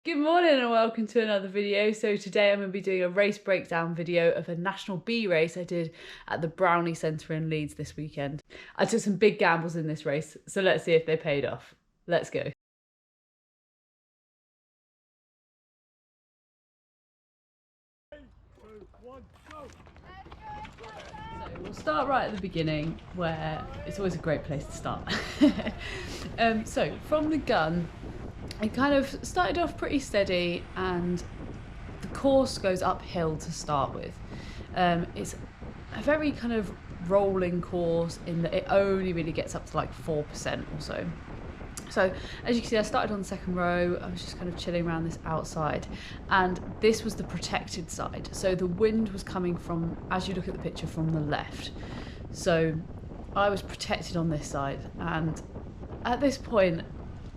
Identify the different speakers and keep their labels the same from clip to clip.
Speaker 1: Good morning and welcome to another video. So today I'm going to be doing a race breakdown video of a National Bee race I did at the Brownie Centre in Leeds this weekend. I took some big gambles in this race, so let's see if they paid off. Let's go. So we'll start right at the beginning, where it's always a great place to start. So from the gun, it kind of started off pretty steady and the course goes uphill to start with. It's a very kind of rolling course in that it only really gets up to like 4% or so. So as you can see, I started on the second row. I was just kind of chilling around this outside, and this was the protected side. So the wind was coming from, as you look at the picture, from the left. So I was protected on this side, and at this point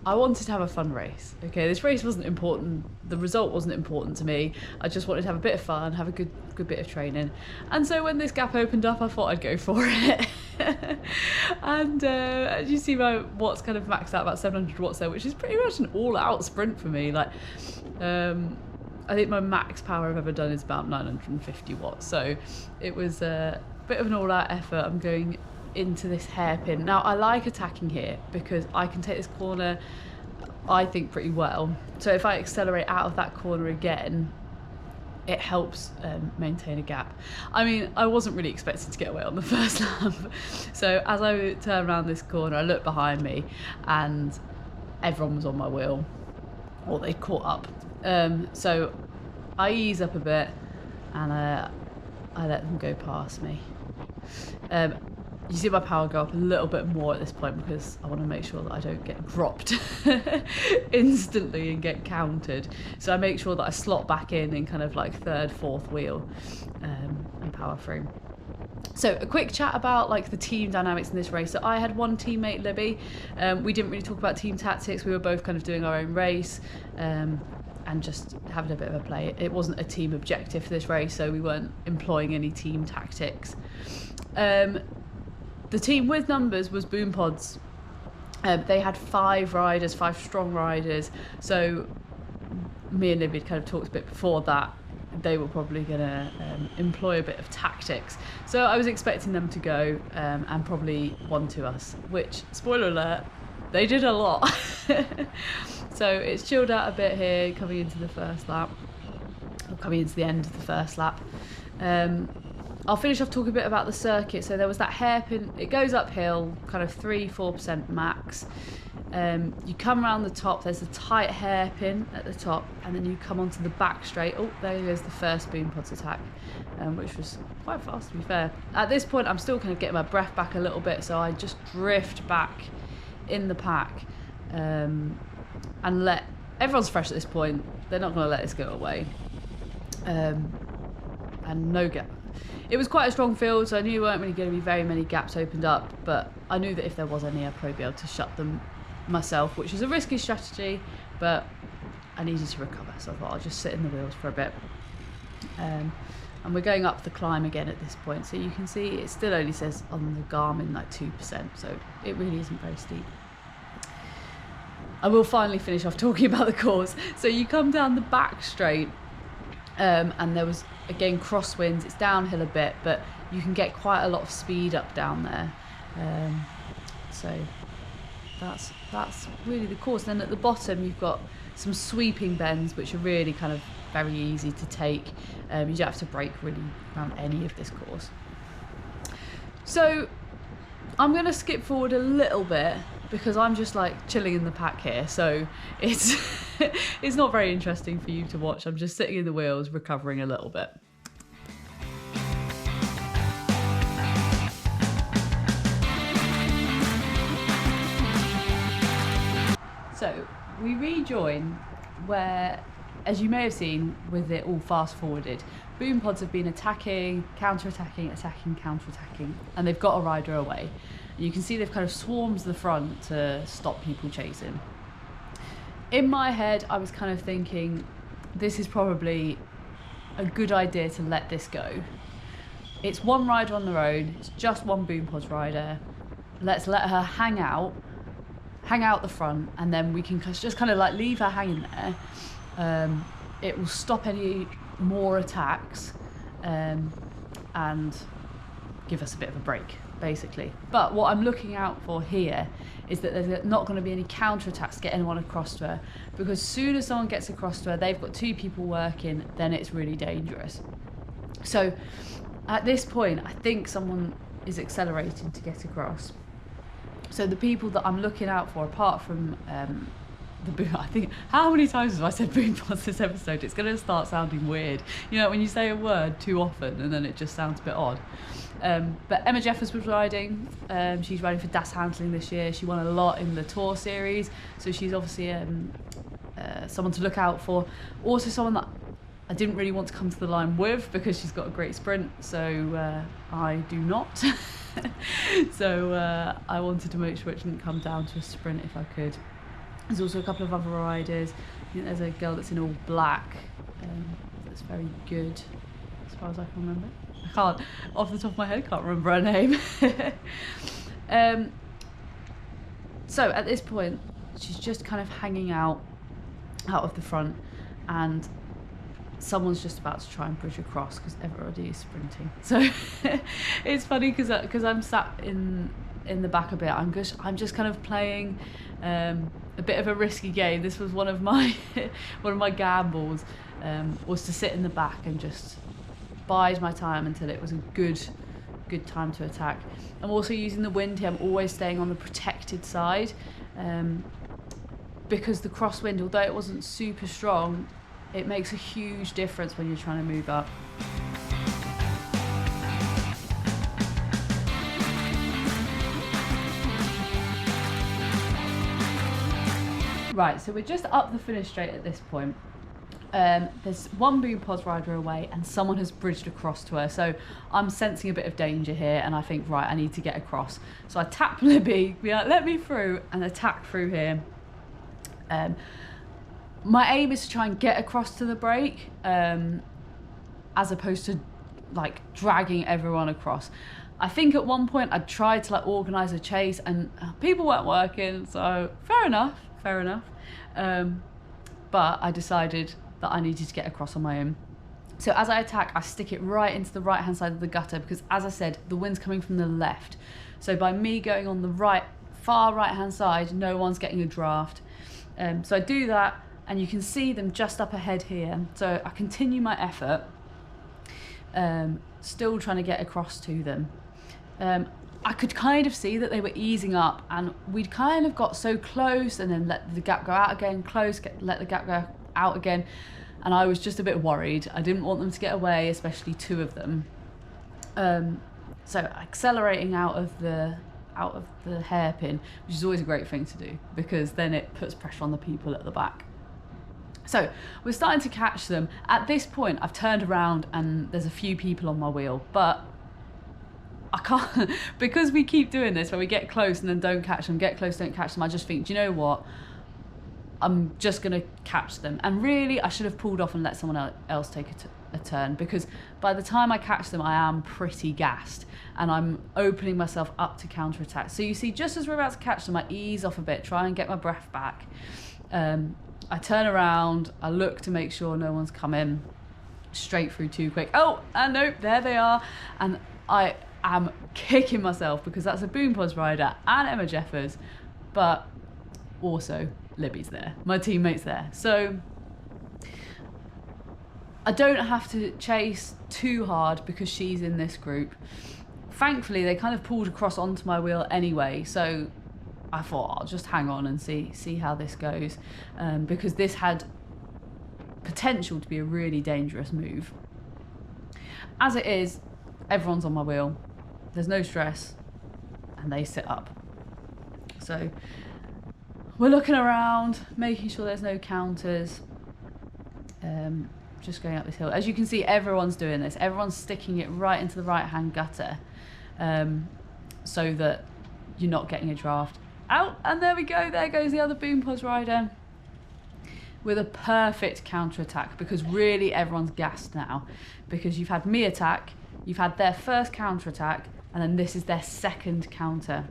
Speaker 1: I wanted to have a fun race. Okay, this race wasn't important, the result wasn't important to me. I just wanted to have a bit of fun, have a good bit of training. And so when this gap opened up, I thought I'd go for it. And as you see, my watts kind of maxed out about 700 watts there, which is pretty much an all-out sprint for me. Like, I think my max power I've ever done is about 950 watts. So it was a bit of an all-out effort. I'm going into this hairpin. Now I like attacking here because I can take this corner, I think, pretty well. So if I accelerate out of that corner again, it helps maintain a gap. I mean, I wasn't really expecting to get away on the first lap. So as I turned around this corner, I looked behind me and everyone was on my wheel, or they caught up. So I ease up a bit and I let them go past me. You see my power go up a little bit more at this point because I want to make sure that I don't get dropped instantly and get counted. So I make sure that I slot back in kind of like third, fourth wheel and power through. So a quick chat about like the team dynamics in this race. So I had one teammate, Libby. We didn't really talk about team tactics. We were both kind of doing our own race and just having a bit of a play. It wasn't a team objective for this race, so we weren't employing any team tactics. The team with numbers was Boom Pods. They had 5 strong riders. So me and Libby kind of talked a bit before that. They were probably going to employ a bit of tactics. So I was expecting them to go and probably 1-2 us, which, spoiler alert, they did a lot. So it's chilled out a bit here coming into the first lap, or coming into the end of the first lap. I'll finish off talking a bit about the circuit. So there was that hairpin, it goes uphill, kind of 3-4% max. You come around the top, there's a tight hairpin at the top, and then you come onto the back straight. Oh, there goes the first Boom Pods attack, which was quite fast, to be fair. At this point, I'm still kind of getting my breath back a little bit, so I just drift back in the pack and let, everyone's fresh at this point, they're not going to let this go away. And no gap. It was quite a strong field, so I knew there weren't really going to be very many gaps opened up, but I knew that if there was any, I'd probably be able to shut them myself, which is a risky strategy, but I needed to recover, so I thought I'll just sit in the wheels for a bit. And we're going up the climb again at this point, so you can see it still only says on the Garmin like 2%, so it really isn't very steep. I will finally finish off talking about the course. So you come down the back straight, and there was again crosswinds. It's downhill a bit, but you can get quite a lot of speed up down there. So that's really the course. And then at the bottom you've got some sweeping bends, which are really kind of very easy to take. You don't have to brake really around any of this course. So I'm going to skip forward a little bit because I'm just like chilling in the pack here, so it's it's not very interesting for you to watch. I'm just sitting in the wheels recovering a little bit. So we rejoin where, as you may have seen with it all fast forwarded, Boom Pods have been attacking, counter-attacking, attacking, counter-attacking, and they've got a rider away. And you can see they've kind of swarmed to the front to stop people chasing. In my head, I was kind of thinking, this is probably a good idea to let this go. It's one rider on the road, it's just one Boom Pods rider. Let's let her hang out the front, and then we can just kind of like leave her hanging there It will stop any more attacks and give us a bit of a break, basically. But what I'm looking out for here is that there's not going to be any counterattacks to get anyone across to her, because as soon as someone gets across to her, they've got 2 people working, then it's really dangerous. So at this point, I think someone is accelerating to get across. So the people that I'm looking out for, apart from the boom, I think, how many times have I said boom pods this episode? It's going to start sounding weird. You know, when you say a word too often and then it just sounds a bit odd. But Emma Jeffers was riding. She's riding for Das Handling this year. She won a lot in the Tour series, so she's obviously someone to look out for. Also someone that I didn't really want to come to the line with because she's got a great sprint, so I do not. So I wanted to make sure it didn't come down to a sprint if I could. There's also a couple of other riders. I think there's a girl that's in all black that's very good, as far as I can remember. I can't, off the top of my head, can't remember her name. So at this point, she's just kind of hanging out of the front, and someone's just about to try and bridge across because everybody is sprinting. So it's funny because I'm sat in the back a bit. I'm just kind of playing a bit of a risky game. This was one of my gambles, was to sit in the back and just bide my time until it was a good time to attack. I'm also using the wind here. I'm always staying on the protected side, because the crosswind, although it wasn't super strong, it makes a huge difference when you're trying to move up. Right, so we're just up the finish straight at this point. There's one boom pods rider away and someone has bridged across to her, so I'm sensing a bit of danger here, and I think, right, I need to get across. So I tap Libby, be like, let me through, and attack through here. My aim is to try and get across to the break, as opposed to like dragging everyone across. I think at one point I tried to like organise a chase and people weren't working, so fair enough. But I decided that I needed to get across on my own. So as I attack, I stick it right into the right hand side of the gutter, because as I said, the wind's coming from the left. So by me going on the far right hand side, no one's getting a draft. So I do that, and you can see them just up ahead here. So I continue my effort, still trying to get across to them. I could kind of see that they were easing up, and we'd kind of got so close and then let the gap go out again, close, let the gap go out again. And I was just a bit worried. I didn't want them to get away, especially 2 of them. So accelerating out of the hairpin, which is always a great thing to do, because then it puts pressure on the people at the back. So we're starting to catch them. At this point, I've turned around and there's a few people on my wheel, but I can't, because we keep doing this where we get close and then don't catch them, get close, don't catch them. I just think, do you know what? I'm just going to catch them. And really, I should have pulled off and let someone else take a turn, because by the time I catch them, I am pretty gassed and I'm opening myself up to counterattack. So you see, just as we're about to catch them, I ease off a bit, try and get my breath back. I turn around, I look to make sure no one's come in straight through too quick. Oh, and nope, there they are. And I am kicking myself because that's a boom pods rider and Emma Jeffers, but also Libby's there, my teammate's there. So I don't have to chase too hard because she's in this group. Thankfully, they kind of pulled across onto my wheel anyway, so I thought I'll just hang on and see how this goes, because this had potential to be a really dangerous move. As it is, everyone's on my wheel. There's no stress, and they sit up. So we're looking around, making sure there's no counters. Just going up this hill. As you can see, everyone's doing this. Everyone's sticking it right into the right-hand gutter, so that you're not getting a draft. Out, and there we go. There goes the other boom pods rider with a perfect counter-attack, because really everyone's gassed now, because you've had me attack, you've had their first counter-attack, and then this is their second counter.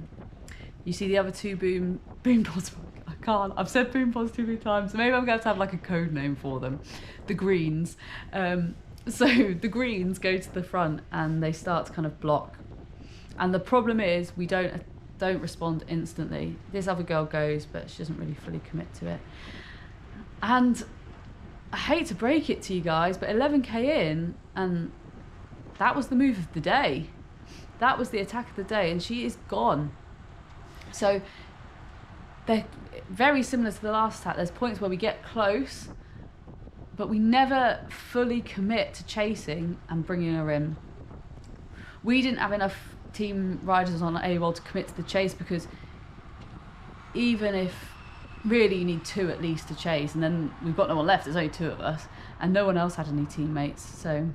Speaker 1: You see the other 2 boom pods. I Can't. I've said boom pods too many times, so maybe I'm going to have like a code name for them. The greens. So the greens go to the front and they start to kind of block. And the problem is we don't respond instantly. This other girl goes, but she doesn't really fully commit to it. And I hate to break it to you guys, but 11k in, and that was the move of the day. That was the attack of the day, and she is gone. So they're very similar to the last attack. There's points where we get close, but we never fully commit to chasing and bringing her in. We didn't have enough team riders on AWOL to commit to the chase, because even if really you need 2 at least to chase, and then we've got no one left, there's only 2 of us, and no one else had any teammates, so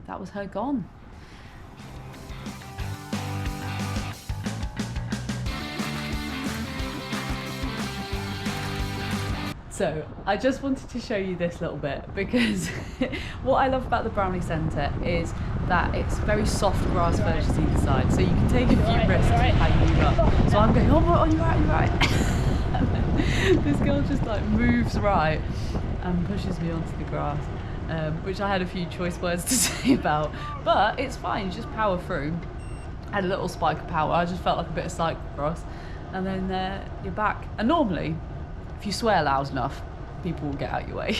Speaker 1: that was her gone. So I just wanted to show you this little bit, because what I love about the Brownie Centre is that it's very soft grass verges either side, so you can take a few risks with how you move up. So I'm going, oh you're right. This girl just like moves right and pushes me onto the grass, which I had a few choice words to say about, but it's fine, you just power through. I had a little spike of power, I just felt like a bit of cyclocross, and then you're back. And normally, if you swear loud enough, people will get out your way.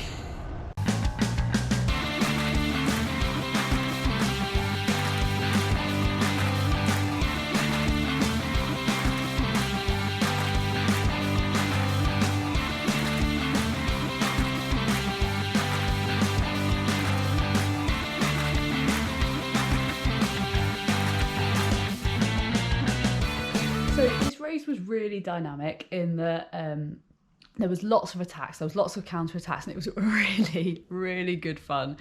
Speaker 1: So this race was really dynamic in that there was lots of attacks, there was lots of counter attacks, and it was really, really good fun.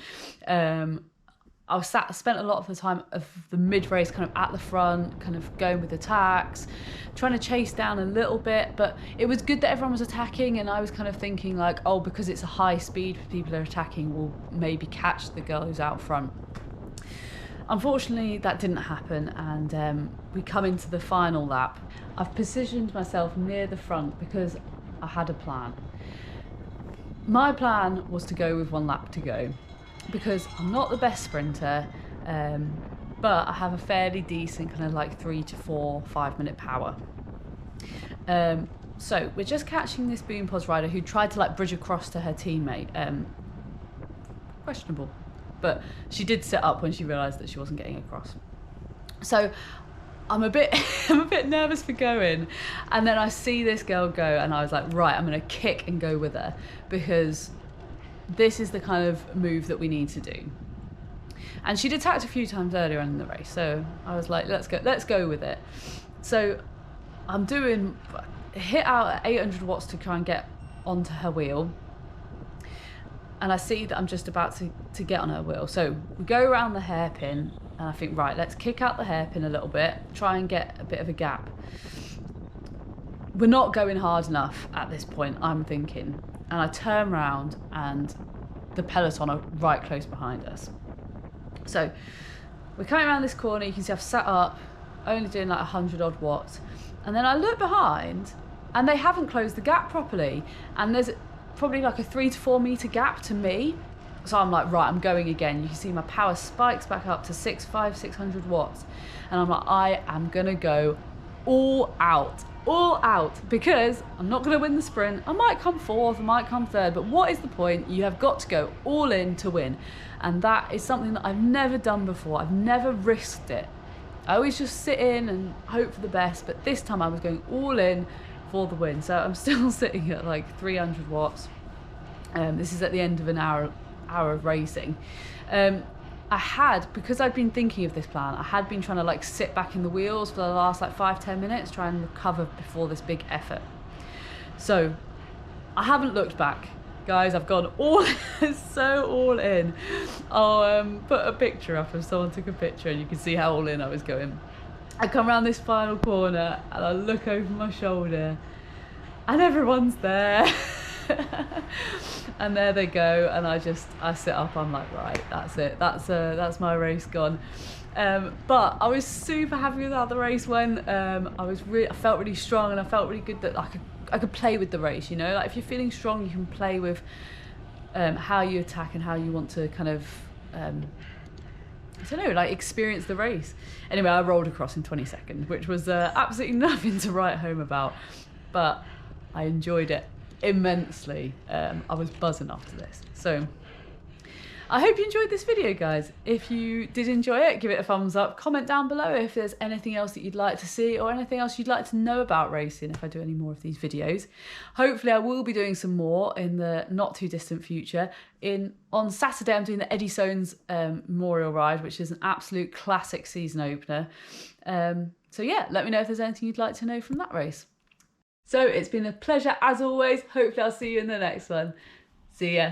Speaker 1: I spent a lot of the time of the mid race kind of at the front, kind of going with attacks, trying to chase down a little bit, but it was good that everyone was attacking, and I was kind of thinking like, oh, because it's a high speed, people are attacking, we'll maybe catch the girl who's out front. Unfortunately, that didn't happen, and we come into the final lap. I've positioned myself near the front because I had a plan. My plan was to go with 1 lap to go, because I'm not the best sprinter, but I have a fairly decent kind of like 3 to 4, 5 minute power. So we're just catching this boom pods rider who tried to like bridge across to her teammate. Questionable. But she did sit up when she realised that she wasn't getting across. So I'm a bit nervous for going, and then I see this girl go, and I was like, right, I'm gonna kick and go with her, because this is the kind of move that we need to do. And she'd attacked a few times earlier in the race, so I was like, let's go with it. So I'm doing hit out at 800 watts to try and get onto her wheel. And I see that I'm just about to get on her wheel. So we go around the hairpin, and I think, right, let's kick out the hairpin a little bit, try and get a bit of a gap. We're not going hard enough at this point, I'm thinking. And I turn around, and the peloton are right close behind us. So we're coming around this corner, you can see I've sat up, only doing like 100 odd watts. And then I look behind, and they haven't closed the gap properly. And there's probably like a 3 to 4 meter gap to me. So I'm like, right, I'm going again. You can see my power spikes back up to 600 watts. And I'm like, I am gonna go all out, because I'm not gonna win the sprint. I might come 4th, I might come 3rd, but what is the point? You have got to go all in to win. And that is something that I've never done before. I've never risked it. I always just sit in and hope for the best, but this time I was going all in for the win. So I'm still sitting at like 300 watts. This is at the end of an hour of racing. Because I'd been thinking of this plan, I had been trying to like sit back in the wheels for the last like 5-10 minutes, try and recover before this big effort. So I haven't looked back, guys. I've gone all in. I'll put a picture up if someone took a picture, and you can see how all in I was going. I come around this final corner, and I look over my shoulder, and everyone's there. And there they go, and I sit up. I'm like, right, that's it, that's my race gone. But I was super happy with how the race went. I felt really strong, and I felt really good that I could I could play with the race, you know, like if you're feeling strong, you can play with how you attack and how you want to kind of I don't know, like experience the race. Anyway, I rolled across in 20 seconds, which was absolutely nothing to write home about, but I enjoyed it immensely. I was buzzing after this. So I hope you enjoyed this video, guys. If you did enjoy it, give it a thumbs up. Comment down below if there's anything else that you'd like to see or anything else you'd like to know about racing if I do any more of these videos. Hopefully I will be doing some more in the not too distant future. On Saturday I'm doing the Eddie Soanes Memorial Ride, which is an absolute classic season opener. So yeah, let me know if there's anything you'd like to know from that race. So it's been a pleasure as always. Hopefully I'll see you in the next one. See ya.